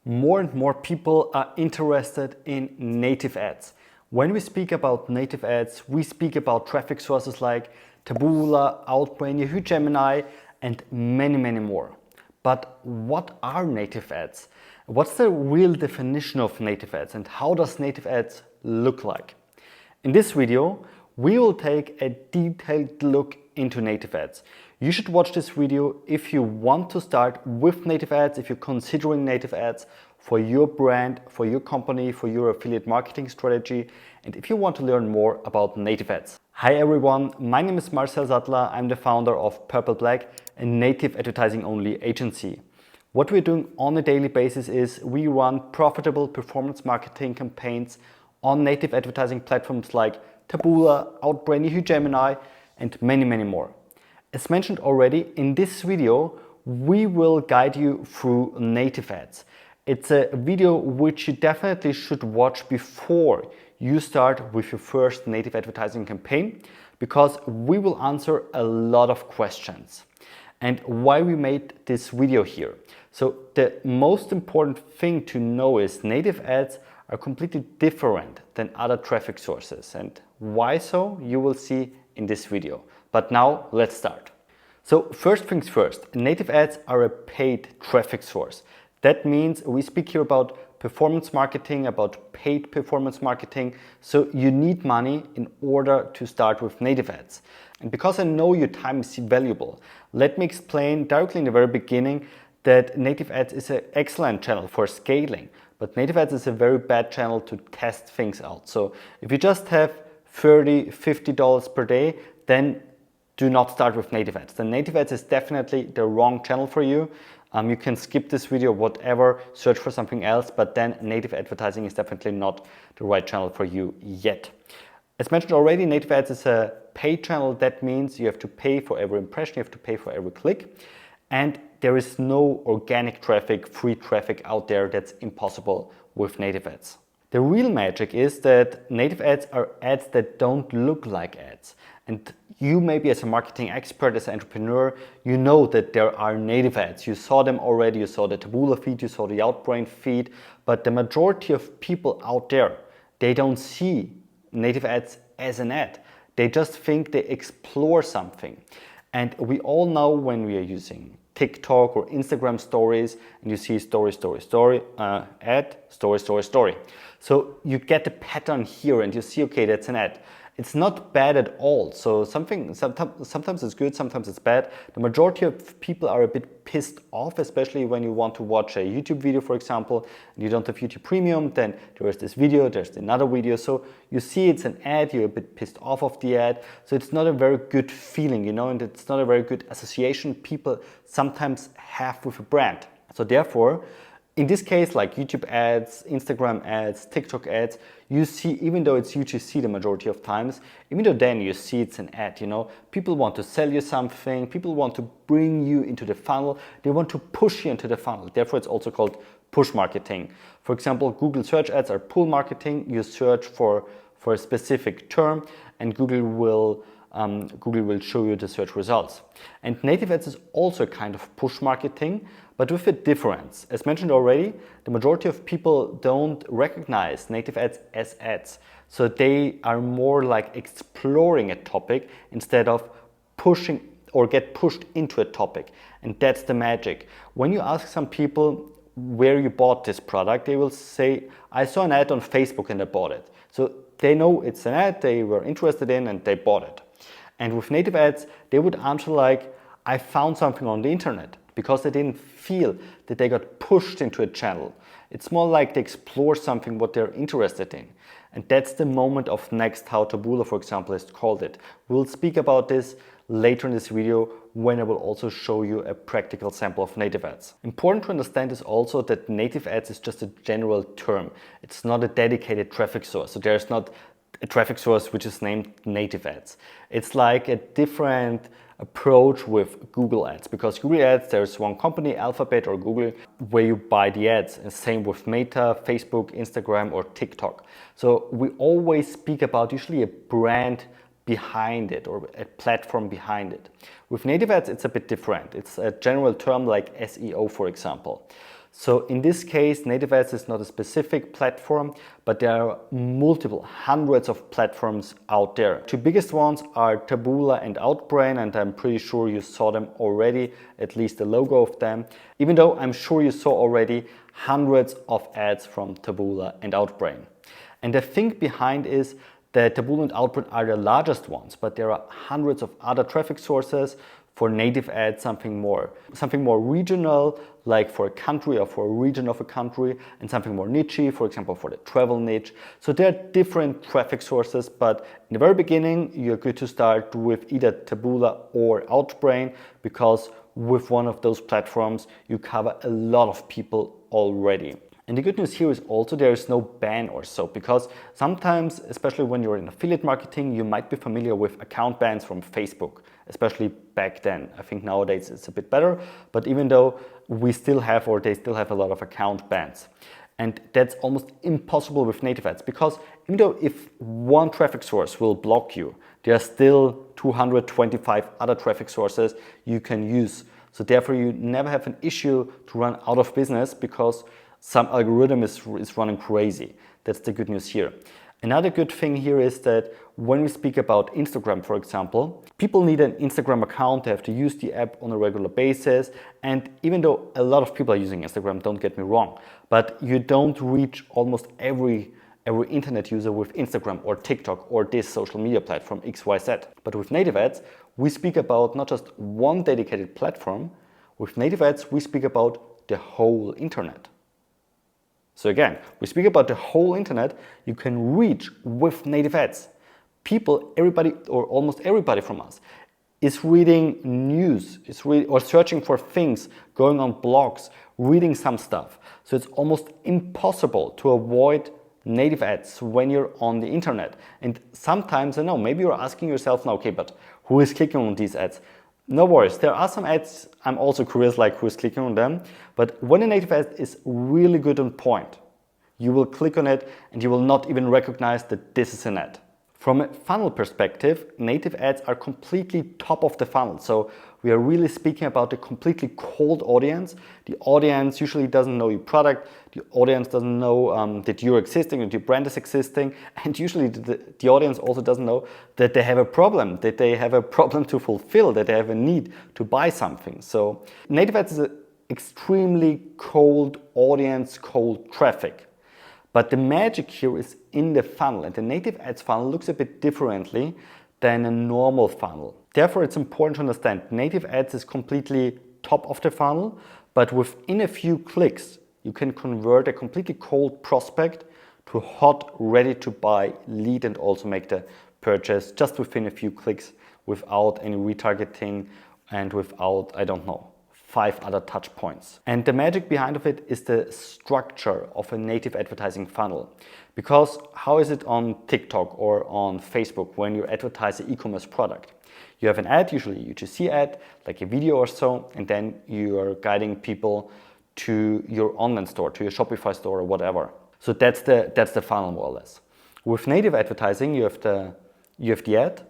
More and more people are interested in native ads. When we speak about native ads, we speak about traffic sources like Taboola, Outbrain, Yahoo Gemini, and many more. But what are native ads? What's the real definition of native ads and how does native ads look like? In this video, we will take a detailed look into native ads. You should watch this video if you want to start with native ads, if you're considering native ads for your brand, for your company, for your affiliate marketing strategy, and if you want to learn more about native ads. Hi everyone, my name is Marcel Sattler. I'm the founder of PurpleBlack, a native advertising only agency. What we're doing on a daily basis is we run profitable performance marketing campaigns on native advertising platforms like Taboola, Outbrain, Yahoo Gemini, and many more. As mentioned already, in this video, we will guide you through native ads. It's a video which you definitely should watch before you start with your first native advertising campaign, because we will answer a lot of questions and why we made this video here. So the most important thing to know is native ads are completely different than other traffic sources, and why so you will see in this video. But now let's start. So first things first, native ads are a paid traffic source. That means we speak here about performance marketing, about paid performance marketing. So you need money in order to start with native ads. And because I know your time is valuable, let me explain directly in the very beginning that native ads is an excellent channel for scaling, but native ads is a very bad channel to test things out. So if you just have $30, $50 per day, then do not start with native ads. The native ads is definitely the wrong channel for you. You can skip this video, whatever, search for something else, but then native advertising is definitely not the right channel for you yet. As mentioned already, native ads is a paid channel. That means you have to pay for every impression, you have to pay for every click, and there is no organic traffic, free traffic out there. That's impossible with native ads. The real magic is that native ads are ads that don't look like ads. And you maybe as a marketing expert, as an entrepreneur, you know that there are native ads. You saw them already, you saw the Taboola feed, you saw the Outbrain feed, but the majority of people out there, they don't see native ads as an ad. They just think they explore something. And we all know when we are using TikTok or Instagram stories and you see story, ad, story. So you get the pattern here and you see, okay, that's an ad. It's not bad at all. So sometimes it's good, sometimes it's bad. The majority of people are a bit pissed off, especially when you want to watch a YouTube video, for example, and you don't have YouTube Premium, then there is this video, there's another video. So you see it's an ad, you're a bit pissed off of the ad. So it's not a very good feeling, you know, and it's not a very good association people sometimes have with a brand. So therefore, in this case, like YouTube ads, Instagram ads, TikTok ads, you see, even though it's UGC the majority of times, even though then you see it's an ad, you know, people want to sell you something, people want to bring you into the funnel, they want to push you into the funnel. Therefore, it's also called push marketing. For example, Google search ads are pull marketing. You search for a specific term and Google will show you the search results. And native ads is also a kind of push marketing, but with a difference. As mentioned already, the majority of people don't recognize native ads as ads. So they are more like exploring a topic instead of pushing or get pushed into a topic. And that's the magic. When you ask some people where you bought this product, they will say, I saw an ad on Facebook and I bought it. So they know it's an ad they were interested in and they bought it. And with native ads, they would answer like, I found something on the internet, because they didn't feel that they got pushed into a channel. It's more like they explore something what they're interested in. And that's the moment of next, how Taboola, for example, has called it. We'll speak about this later in this video when I will also show you a practical sample of native ads. Important to understand is also that native ads is just a general term. It's not a dedicated traffic source. So there's not a traffic source which is named native ads. It's like a different approach with Google ads, because Google ads, there's one company, Alphabet or Google, where you buy the ads. And same with Meta, Facebook, Instagram or TikTok. So we always speak about usually a brand behind it or a platform behind it. With native ads, it's a bit different. It's a general term like SEO, for example. So in this case, native ads is not a specific platform, but there are multiple, hundreds of platforms out there. Two biggest ones are Taboola and Outbrain, and I'm pretty sure you saw them already, at least the logo of them. Even though I'm sure you saw already hundreds of ads from Taboola and Outbrain. And the thing behind is that Taboola and Outbrain are the largest ones, but there are hundreds of other traffic sources. For native ads, something more regional, like for a country or for a region of a country, and something more niche, for example, for the travel niche. So there are different traffic sources, but in the very beginning, you're good to start with either Taboola or Outbrain, because with one of those platforms, you cover a lot of people already. And the good news here is also there is no ban or so, because sometimes, especially when you're in affiliate marketing, you might be familiar with account bans from Facebook, especially back then. I think nowadays it's a bit better, but even though we still have, or they still have a lot of account bans. And that's almost impossible with native ads, because even though if one traffic source will block you, there are still 225 other traffic sources you can use. So therefore you never have an issue to run out of business because some algorithm is running crazy. That's the good news here. Another good thing here is that when we speak about Instagram, for example, people need an Instagram account. They have to use the app on a regular basis. And even though a lot of people are using Instagram, don't get me wrong, but you don't reach almost every internet user with Instagram or TikTok or this social media platform XYZ. But with native ads, we speak about not just one dedicated platform. With native ads, we speak about the whole internet. So again, we speak about the whole internet you can reach with native ads. People, everybody or almost everybody from us is reading news, or searching for things, going on blogs, reading some stuff. So it's almost impossible to avoid native ads when you're on the internet. And sometimes, I know, maybe you're asking yourself now, okay, but who is clicking on these ads? No worries, there are some ads, I'm also curious like who's clicking on them, but when a native ad is really good on point, you will click on it and you will not even recognize that this is an ad. From a funnel perspective, native ads are completely top of the funnel. So we are really speaking about a completely cold audience. The audience usually doesn't know your product. The audience doesn't know that you're existing, that your brand is existing. And usually the audience also doesn't know that they have a problem, to fulfill, that they have a need to buy something. So native ads is an extremely cold audience, cold traffic. But the magic here is in the funnel, and the native ads funnel looks a bit differently than a normal funnel. Therefore, it's important to understand native ads is completely top of the funnel, but within a few clicks, you can convert a completely cold prospect to a hot, ready to buy lead and also make the purchase just within a few clicks without any retargeting and without, I don't know, 5 other touch points. And the magic behind of it is the structure of a native advertising funnel. Because how is it on TikTok or on Facebook when you advertise an e-commerce product? You have an ad, usually a UGC ad, like a video or so, and then you are guiding people to your online store, to your Shopify store or whatever. So that's the funnel more or less. With native advertising, you have the ad.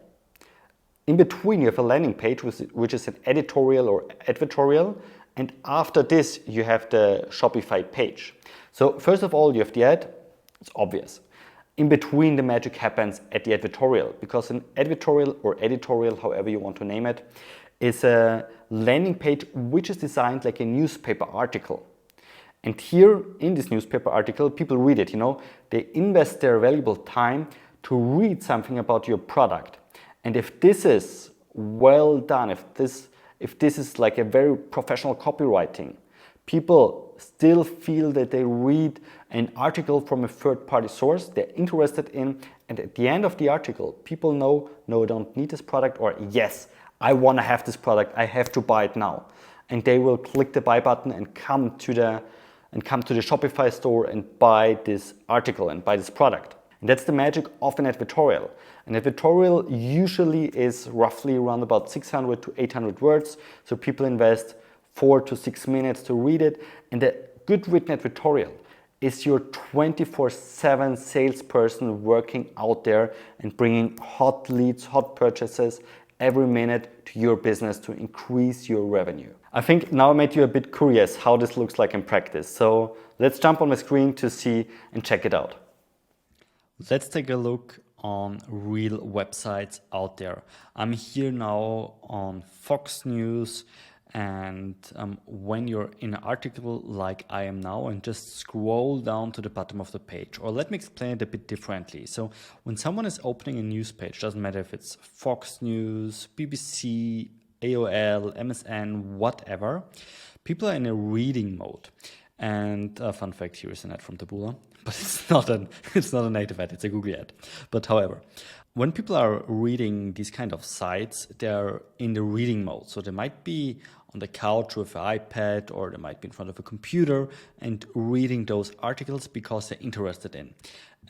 In between, you have a landing page, which is an editorial or advertorial. And after this, you have the Shopify page. So first of all, you have the ad. It's obvious. In between, the magic happens at the advertorial, because an advertorial or editorial, however you want to name it, is a landing page which is designed like a newspaper article. And here in this newspaper article, people read it, they invest their valuable time to read something about your product. And if this is well done, if this is like a very professional copywriting, people still feel that they read an article from a third-party source they're interested in, and at the end of the article, people know, no, I don't need this product, or yes, I want to have this product, I have to buy it now. And they will click the buy button and come to the Shopify store and buy this article and buy this product. And that's the magic of an advertorial. An advertorial usually is roughly around about 600 to 800 words. So people invest 4 to 6 minutes to read it. And a good written advertorial is your 24/7 salesperson working out there and bringing hot leads, hot purchases every minute to your business to increase your revenue. I think now I made you a bit curious how this looks like in practice. So let's jump on my screen to see and check it out. Let's take a look on real websites out there. I'm here now on Fox News, and when you're in an article like I am now, and just scroll down to the bottom of the page, or let me explain it a bit differently. So when someone is opening a news page, doesn't matter if it's Fox News, BBC, AOL, MSN, whatever, people are in a reading mode. And fun fact, here is an ad from Taboola, but it's not a native ad, it's a Google ad. But however, when people are reading these kind of sites, they're in the reading mode. So they might be on the couch with an iPad, or they might be in front of a computer and reading those articles because they're interested in.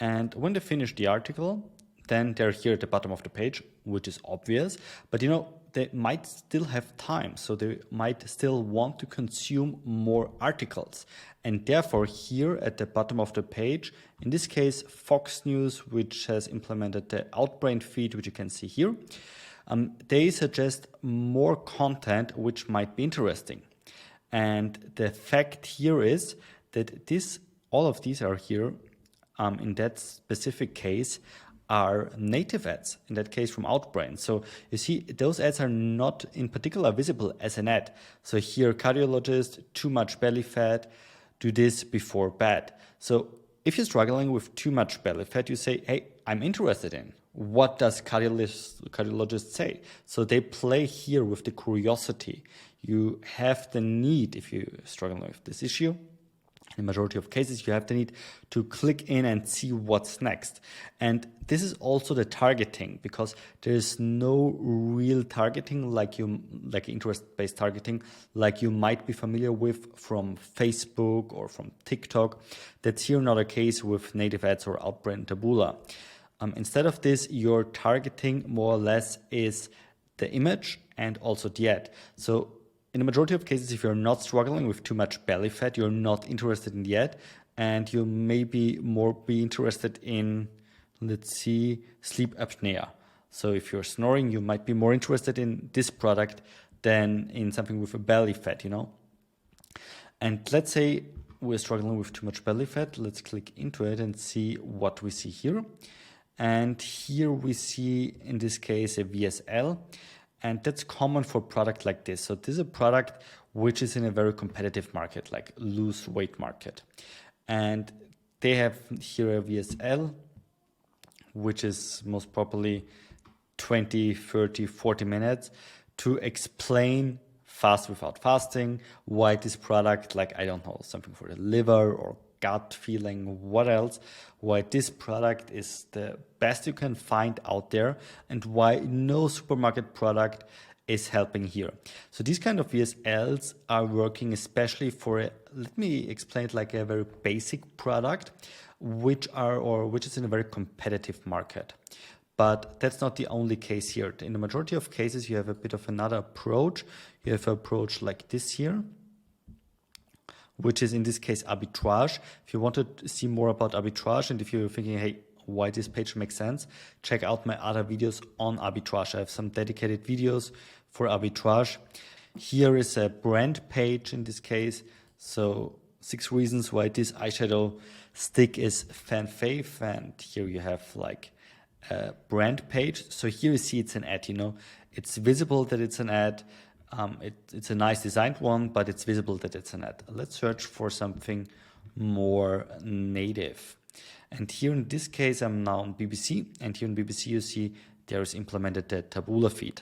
And when they finish the article, then they're here at the bottom of the page, which is obvious, but they might still have time, so they might still want to consume more articles. And therefore here at the bottom of the page, in this case Fox News, which has implemented the Outbrain feed, which you can see here, they suggest more content which might be interesting. And the fact here is that all of these are here, in that specific case, are native ads, in that case from Outbrain. So you see, those ads are not in particular visible as an ad. So here, cardiologist, too much belly fat, do this before bed. So if you're struggling with too much belly fat, you say, hey, I'm interested in. What does cardiologist say? So they play here with the curiosity. You have the need, if you're struggling with this issue, in the majority of cases, you have the need to click in and see what's next. And this is also the targeting, because there is no real targeting like interest-based targeting, like you might be familiar with from Facebook or from TikTok. That's here not a case with native ads or Outbrain Taboola. Instead of this, your targeting more or less is the image and also the ad. So in the majority of cases, if you're not struggling with too much belly fat, you're not interested in the ad, and you may be interested in, let's see, sleep apnea. So if you're snoring, you might be more interested in this product than in something with a belly fat, And let's say we're struggling with too much belly fat. Let's click into it and see what we see here. And here we see, in this case, a VSL. And that's common for a product like this. So this is a product which is in a very competitive market, like lose weight market. And they have here a VSL, which is most probably 20, 30, 40 minutes to explain fast without fasting, why this product, like, I don't know, something for the liver or gut feeling, what else, why this product is the best you can find out there, and why no supermarket product is helping here. So these kind of VSLs are working especially for let me explain it like a very basic product, which is in a very competitive market. But that's not the only case here. In the majority of cases, you have a bit of another approach. You have an approach like this here, which is in this case arbitrage. If you want to see more about arbitrage, and if you're thinking, hey, why this page makes sense, check out my other videos on arbitrage. I have some dedicated videos for arbitrage. Here is a brand page in this case. So 6 reasons why this eyeshadow stick is fan fave. And here you have like a brand page. So here you see it's an ad, it's visible that it's an ad. It's a nice designed one, but it's visible that it's an ad. Let's search for something more native. And here in this case, I'm now on BBC, and here in BBC you see there is implemented the Taboola feed.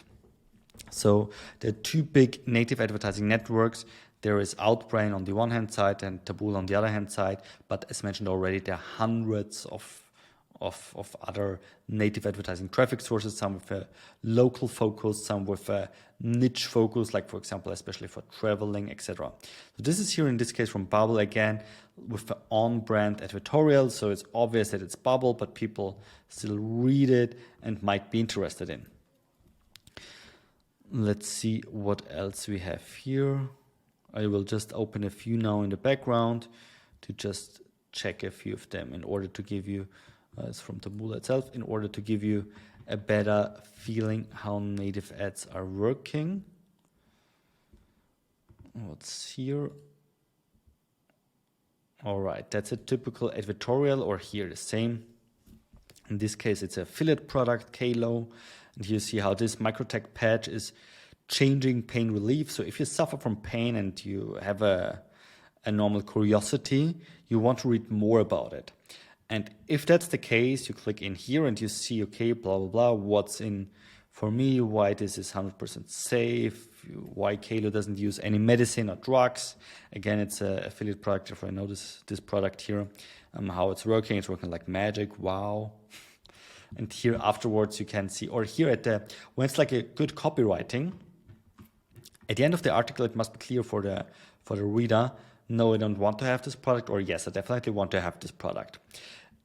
So the 2 big native advertising networks, there is Outbrain on the one hand side and Taboola on the other hand side, but as mentioned already, there are hundreds of other native advertising traffic sources, some with a local focus, some with a niche focus, like for example, especially for traveling, etc. So this is here in this case from Bubble again with the on-brand editorial. So it's obvious that it's Bubble, but people still read it and might be interested in. Let's see what else we have here. I will just open a few now in the background to just check a few of them in order to give you it's from Taboola itself, in order to give you a better feeling how native ads are working. What's here? All right, that's a typical advertorial, or here the same. In this case, it's an affiliate product, Kalo. And you see how this microtech patch is changing pain relief. So if you suffer from pain and you have a normal curiosity, you want to read more about it. And if that's the case, you click in here and you see, okay, blah, blah, blah, what's in for me, why this is 100% safe, why Kalo doesn't use any medicine or drugs. Again, it's an affiliate product. If I know this product here, how it's working like magic. Wow. And here afterwards you can see, or here when it's like a good copywriting, at the end of the article, it must be clear for the reader, no, I don't want to have this product, or yes, I definitely want to have this product.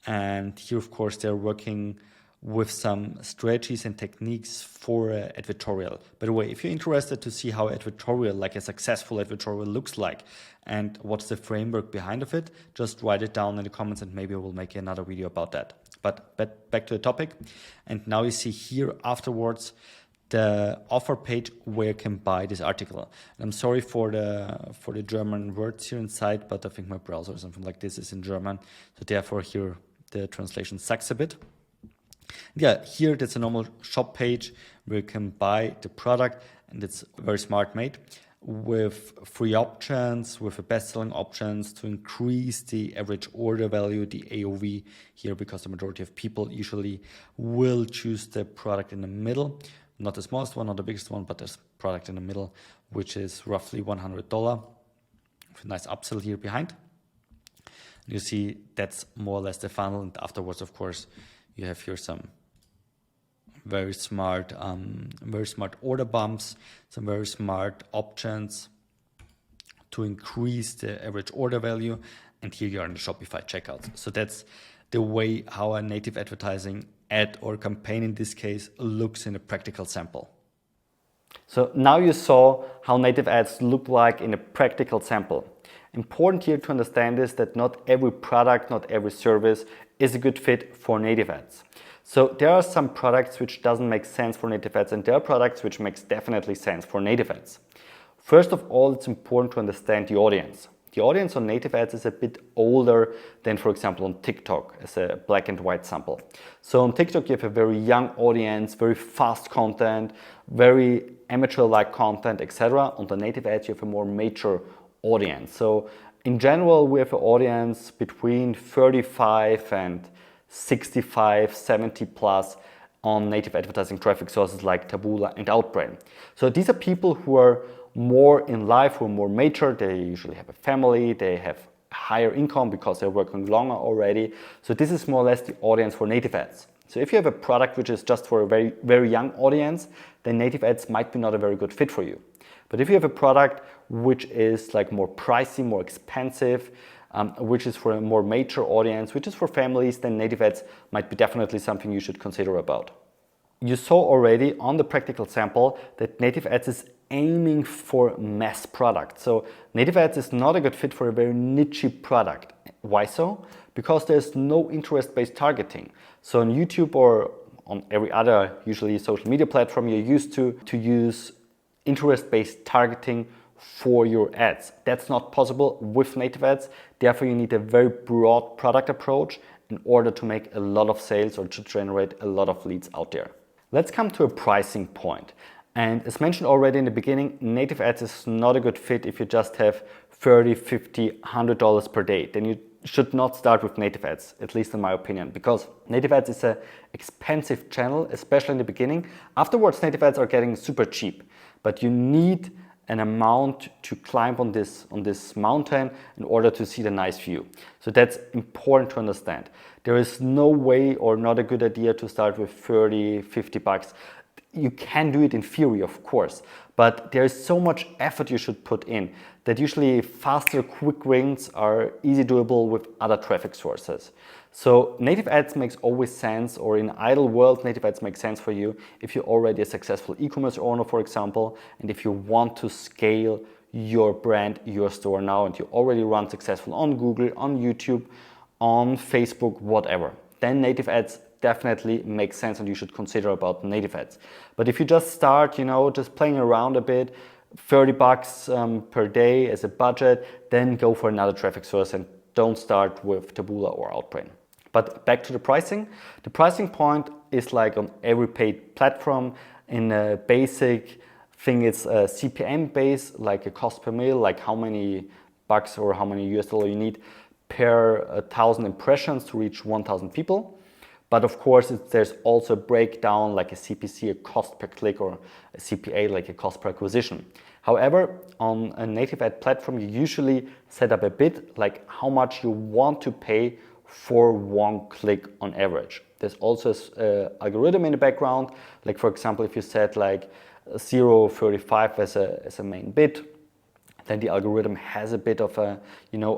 And here, of course, they're working with some strategies and techniques for advertorial. By the way, if you're interested to see how advertorial, like a successful advertorial looks like, and what's the framework behind of it, just write it down in the comments and maybe I will make another video about that. But back to the topic. And now you see here afterwards the offer page where you can buy this article. And I'm sorry for the German words here inside, but I think my browser or something like this is in German. So therefore here the translation sucks a bit. Yeah, here that's a normal shop page where you can buy the product, and it's very smart made with free options, with the best-selling options to increase the average order value, the AOV here, because the majority of people usually will choose the product in the middle, not the smallest one, not the biggest one, but this product in the middle, which is roughly $100 with a nice upsell here behind. You see that's more or less the funnel, and afterwards, of course, you have here some very smart order bumps, some very smart options to increase the average order value. And here you are in the Shopify checkout. So that's the way how a native advertising ad or campaign in this case looks in a practical sample. So now you saw how native ads look like in a practical sample. Important here to understand is that not every product, not every service is a good fit for native ads. So there are some products which doesn't make sense for native ads, and there are products which makes definitely sense for native ads. First of all, it's important to understand the audience. The audience on native ads is a bit older than, for example, on TikTok as a black and white sample. So on TikTok, you have a very young audience, very fast content, very amateur-like content, etc. On the native ads, you have a more mature audience. So in general, we have an audience between 35 and 65, 70 plus on native advertising traffic sources like Taboola and Outbrain. So these are people who are more in life, who are more mature. They usually have a family, they have higher income because they're working longer already. So this is more or less the audience for native ads. So if you have a product which is just for a very, very young audience, then native ads might be not a very good fit for you. But if you have a product which is like more pricey, more expensive, which is for a more mature audience, which is for families, then native ads might be definitely something you should consider about. You saw already on the practical sample that native ads is aiming for mass product. So native ads is not a good fit for a very niche product. Why so? Because there's no interest-based targeting. So on YouTube or on every other, usually social media platform, you're used to use interest-based targeting for your ads. That's not possible with native ads. Therefore, you need a very broad product approach in order to make a lot of sales or to generate a lot of leads out there. Let's come to a pricing point. And as mentioned already in the beginning, native ads is not a good fit if you just have $30, $50, $100 per day. Then you should not start with native ads, at least in my opinion, because native ads is an expensive channel, especially in the beginning. Afterwards, native ads are getting super cheap, but you need an amount to climb on this mountain in order to see the nice view. So that's important to understand. There is no way or not a good idea to start with 30, 50 bucks. You can do it in theory, of course, but there is so much effort you should put in that usually faster, quick wins are easy doable with other traffic sources. So native ads makes always sense, or in idle world, native ads make sense for you if you're already a successful e-commerce owner, for example, and if you want to scale your brand, your store now, and you already run successful on Google, on YouTube, on Facebook, whatever. Then native ads definitely makes sense and you should consider about native ads. But if you just start, just playing around a bit, 30 bucks per day as a budget, then go for another traffic source and don't start with Taboola or Outbrain. But back to the pricing. The pricing point is like on every paid platform. In a basic thing, it's a CPM base, like a cost per mil, like how many bucks or how many US dollar you need per 1,000 impressions to reach 1,000 people. But of course, there's also a breakdown like a CPC, a cost per click, or a CPA, like a cost per acquisition. However, on a native ad platform, you usually set up a bid, like how much you want to pay for one click on average. There's also an algorithm in the background, like for example, if you set like 0.35 as a main bid, then the algorithm has a bit of a,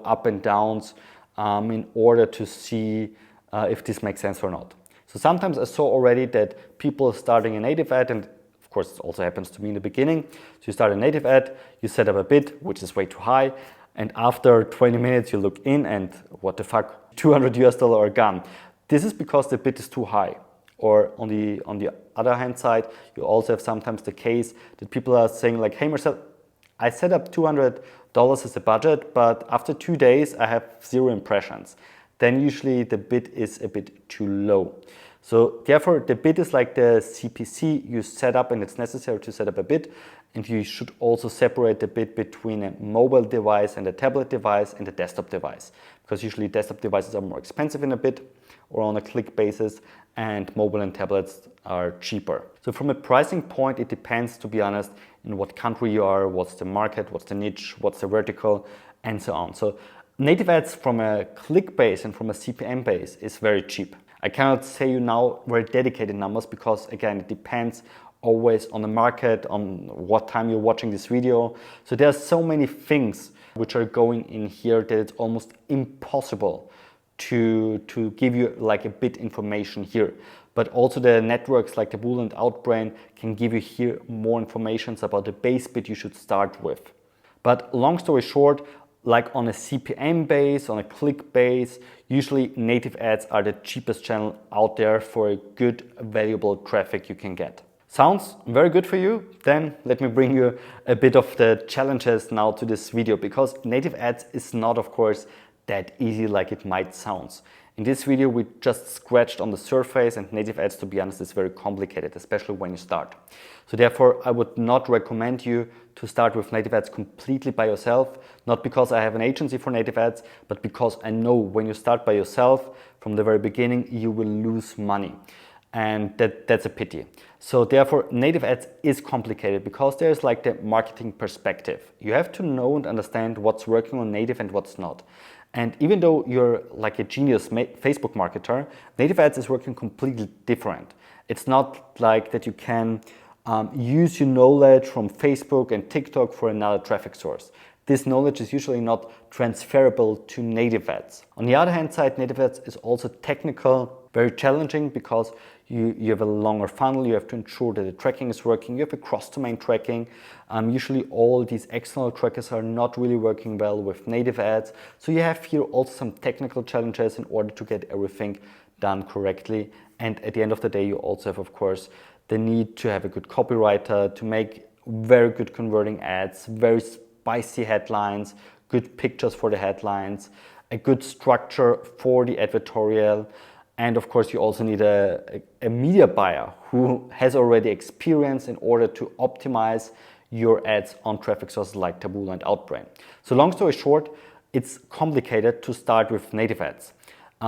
up and downs in order to see if this makes sense or not. So sometimes I saw already that people starting a native ad, and of course it also happens to me in the beginning. So you start a native ad, you set up a bid, which is way too high, and after 20 minutes you look in and what the fuck, $200 are gone. This is because the bid is too high. Or on the other hand side, you also have sometimes the case that people are saying like, hey Marcel, I set up $200 as a budget, but after 2 days I have 0 impressions. Then usually the bid is a bit too low. So therefore the bid is like the CPC you set up, and it's necessary to set up a bid. And you should also separate the bid between a mobile device and a tablet device and a desktop device, because usually desktop devices are more expensive in a bid or on a click basis, and mobile and tablets are cheaper. So from a pricing point, it depends, to be honest, in what country you are, what's the market, what's the niche, what's the vertical, and so on. So native ads from a click base and from a CPM base is very cheap. I cannot say you now very dedicated numbers because again, it depends always on the market, on what time you're watching this video. So there's so many things which are going in here that it's almost impossible to give you like a bit information here. But also the networks like Taboola and Outbrain can give you here more information about the base bid you should start with. But long story short, like on a CPM base, on a click base, usually native ads are the cheapest channel out there for a good, valuable traffic you can get. Sounds very good for you? Then let me bring you a bit of the challenges now to this video, because native ads is not, of course, that easy like it might sound. In this video, we just scratched on the surface, and native ads, to be honest, is very complicated, especially when you start. So therefore, I would not recommend you to start with native ads completely by yourself, not because I have an agency for native ads, but because I know when you start by yourself, from the very beginning, you will lose money. And that's a pity. So therefore, native ads is complicated because there's like the marketing perspective. You have to know and understand what's working on native and what's not. And even though you're like a genius Facebook marketer, native ads is working completely different. It's not like that you can use your knowledge from Facebook and TikTok for another traffic source. This knowledge is usually not transferable to native ads. On the other hand side, native ads is also technical, very challenging, because you have a longer funnel, you have to ensure that the tracking is working, you have a cross-domain tracking. Usually all these external trackers are not really working well with native ads. So you have here also some technical challenges in order to get everything done correctly. And at the end of the day, you also have, of course, the need to have a good copywriter, to make very good converting ads, very spicy headlines, good pictures for the headlines, a good structure for the advertorial. And of course, you also need a media buyer who has already experience in order to optimize your ads on traffic sources like Taboola and Outbrain. So long story short, it's complicated to start with native ads.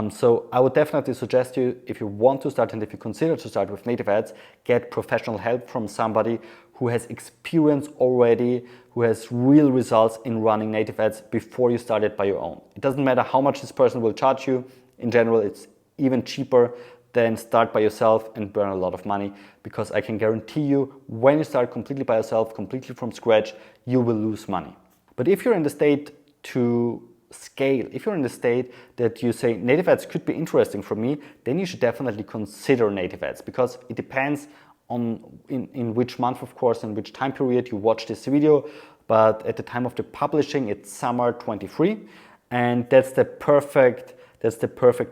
So I would definitely suggest you, if you want to start and if you consider to start with native ads, get professional help from somebody who has experience already, who has real results in running native ads before you start it by your own. It doesn't matter how much this person will charge you. In general, it's even cheaper than start by yourself and burn a lot of money, because I can guarantee you, when you start completely by yourself, completely from scratch, you will lose money. But if you're in the state to scale, if you're in the state that you say native ads could be interesting for me, then you should definitely consider native ads, because it depends on in which month, of course, in which time period you watch this video. But at the time of the publishing, it's summer 23, and that's the perfect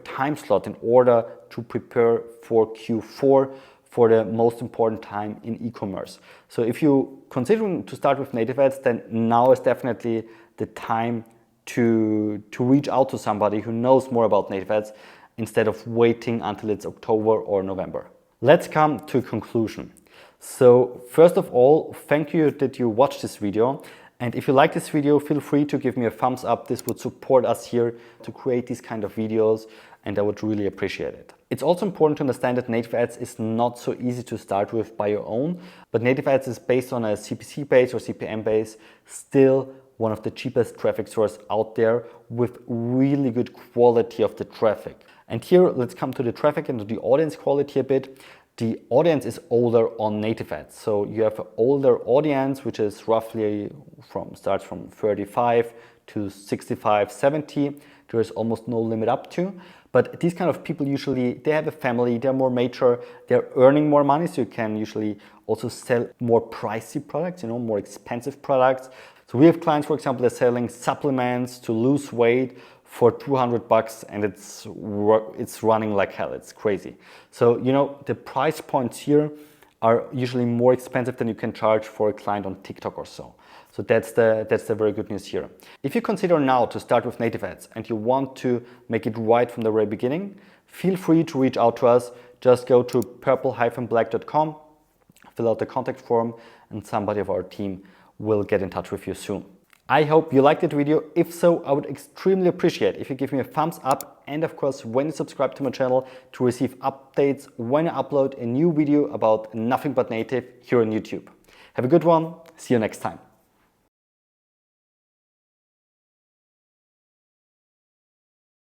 time slot in order to prepare for Q4 for the most important time in e-commerce. So if you're considering to start with native ads, then now is definitely the time to reach out to somebody who knows more about native ads instead of waiting until it's October or November. Let's come to a conclusion. So first of all, thank you that you watched this video. And if you like this video, feel free to give me a thumbs up. This would support us here to create these kind of videos, and I would really appreciate it. It's also important to understand that native ads is not so easy to start with by your own, but native ads is based on a CPC base or CPM base, still one of the cheapest traffic source out there with really good quality of the traffic. And here, let's come to the traffic and to the audience quality a bit. The audience is older on native ads. So you have an older audience, which is roughly starts from 35 to 65, 70. There is almost no limit up to. But these kind of people usually, they have a family, they're more mature, they're earning more money. So you can usually also sell more pricey products, more expensive products. So we have clients, for example, they're selling supplements to lose weight for $200 and it's running like hell. It's crazy. So, the price points here are usually more expensive than you can charge for a client on TikTok or so. So that's the very good news here. If you consider now to start with native ads and you want to make it right from the very beginning, feel free to reach out to us. Just go to purple-black.com, fill out the contact form, and somebody of our team will get in touch with you soon. I hope you liked that video. If so, I would extremely appreciate if you give me a thumbs up and of course when you subscribe to my channel to receive updates when I upload a new video about nothing but native here on YouTube. Have a good one. See you next time.